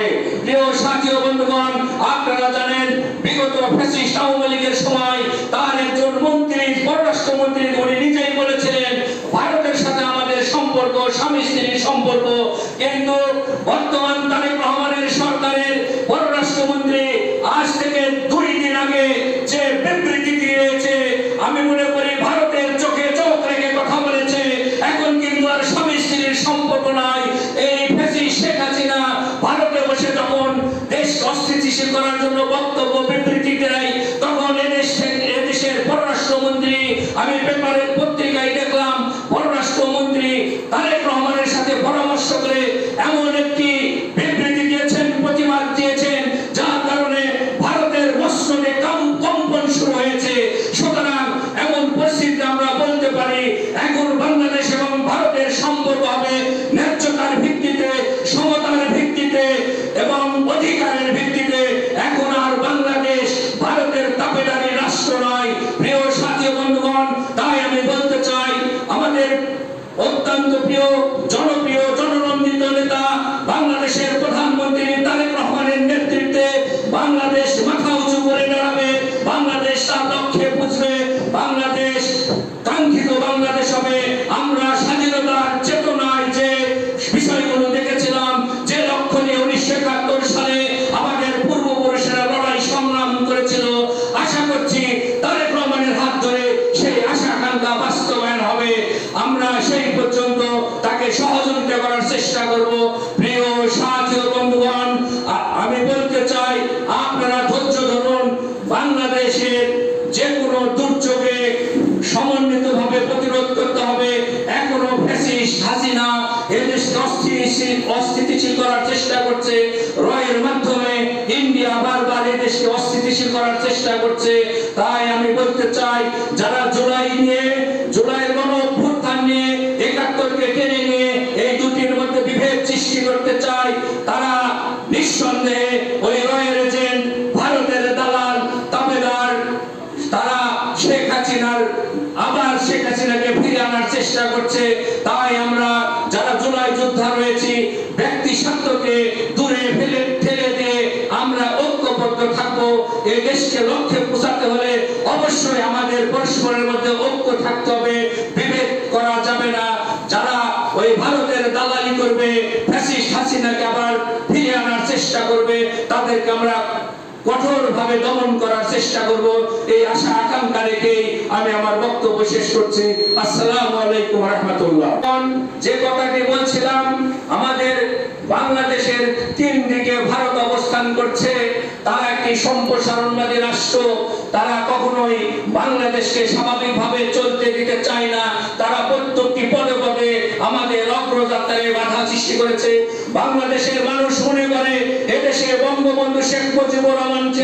হবে। প্রিয় সাথী ও বন্ধুগণ, আপনারা জানেন বিগত ফ্যাসিস্ট আওয়ামী লীগের সময় তার একজন মন্ত্রী, পররাষ্ট্রমন্ত্রী, উনি নিজেই বলেছিলেন ভারতের সাথে আমাদের সম্পর্ক স্বামী স্ত্রীর সম্পর্ক। কিন্তু বর্তমান তারেক রহমানের সরকারের পররাষ্ট্রমন্ত্রী আজ থেকে 2 দিন আগে যে বিবৃতি দিয়েছে, আমি মনে করি ভারতের চোখে চোখ রেখে কথা বলেছে। এখন কিন্তু আর স্বামী স্ত্রীর সম্পর্ক নাই। এই ফ্যাসিস্ট শেখ হাসিনা ভারতে বসে যখন দেশকে অস্থিতিশীল করার জন্য বক্তব্য বিবৃতি দেয়, তখন এদেশের পররাষ্ট্রমন্ত্রী, আমি পেপারের পত্রিকায় দেখলাম, পররাষ্ট্রমন্ত্রী তারেক রহমানের সাথে পরামর্শ করে এমন একটি বিবৃতি দিয়েছেন, প্রতিবাদ দিয়েছেন, যার কারণে ভারতের মসনদে কম্পন শুরু হয়েছে। সুতরাং এমন পরিস্থিতিতে আমরা বলতে পারি এখন বাংলাদেশ এবং ভারতের সম্পর্ক হবে ন্যায্যতার ভিত্তিতে, সমতার ভিত্তিতে এবং অধিকারের ভিত্তিতে। এখন আর বাংলাদেশ ভারতের দাবিদারি রাষ্ট্র নয়। প্রিয় সাথী বন্ধুগণ, তাই আমি বলতে চাই আমাদের অত্যন্ত প্রিয় জনপ্রিয় জননন্দিত নেতা বাংলাদেশের প্রধানমন্ত্রী তারেক রহমানের নেতৃত্বে বাংলাদেশ মাথা উঁচু করে দাঁড়াবে, বাংলাদেশ তার লক্ষ্যে পৌঁছবে, বাংলাদেশ কাঙ্ক্ষিত বাংলাদেশ হবে। আমরা স্বাধীনতার চেতনায় যে বিষয়গুলো দেখেছিলাম, যে লক্ষ্য নিয়ে 1971 সালে আমাদের পূর্বপুরুষেরা লড়াই সংগ্রাম করেছিল, আশা করছি তারেক রহমানের হাত ধরে সেই আশা আকাঙ্ক্ষা বাস্তবায়ন হবে। আমরা সেই পর্যন্ত তাকে সহযোগিতা করার চেষ্টা করব। প্রিয় সাথী ও বন্ধুগণ, আমি বলতে চাই আপনারা ধৈর্য ধরুন। বাংলাদেশের যে কোনো দুর্যোগে সমন্বিতভাবে প্রতিরোধ করতে হবে। এখনো ফ্যাসিস্ট হাসিনা এদেশকে অস্থিতিশীল করার চেষ্টা করছে। রয়ের মাধ্যমে ইন্ডিয়া বারবার এদেশকে অস্থিতিশীল করার চেষ্টা করছে। তাই আমি বলতে চাই, যারা জুলাইয়ের গণঅভ্যুত্থান নিয়ে 71কে টেনে নিয়ে এই দুটির মধ্যে বিভেদ সৃষ্টি করতে চায়, তারা নিঃসন্দেহে ওই রয়ের এজেন্ট, ভারতের দালাল, তাবেদার, তারা শেখ হাসিনাকে ফিরে আনার চেষ্টা করছে। তাই আমরা যারা জুলাই যোদ্ধা রয়েছি, ব্যক্তি স্বার্থকে দূরে ঠেলে দিয়ে আমরা ঐক্যবদ্ধ থাকবো। এই দেশকে লক্ষ্যে পৌঁছাতে হলে অবশ্যই আমাদের পরস্পরের মধ্যে ঐক্য থাকতে হবে, বিভেদ করা যাবে না। যারা ওই ভারতের দালালি করবে, ফ্যাসিস্ট হাসিনাকে আবার ফিরে আনার চেষ্টা করবে, তাদেরকে আমরা কঠোরভাবে দমন করার চেষ্টা করব। এই আশা আকাঙ্ক্ষা রেখে আমি আমার বক্তব্য শেষ করছি। আসসালামু আলাইকুম ওয়া রাহমাতুল্লাহ। যে কথাটি বলছিলাম, আমাদের বাংলাদেশের 3 দিকে ভারত অবস্থান করছে। তারা একটি সম্প্রসারণবাদী রাষ্ট্র। তারা কখনোই বাংলাদেশকে স্বাভাবিকভাবে চলতে দিতে চায় না। তারা প্রত্যেকটি পদে পদে আমাদের অগ্রযাত্রায় বাধা সৃষ্টি করেছে। বাংলাদেশের মানুষ মনে করে এদেশে বঙ্গবন্ধু শেখ মুজিবুর রহমান যে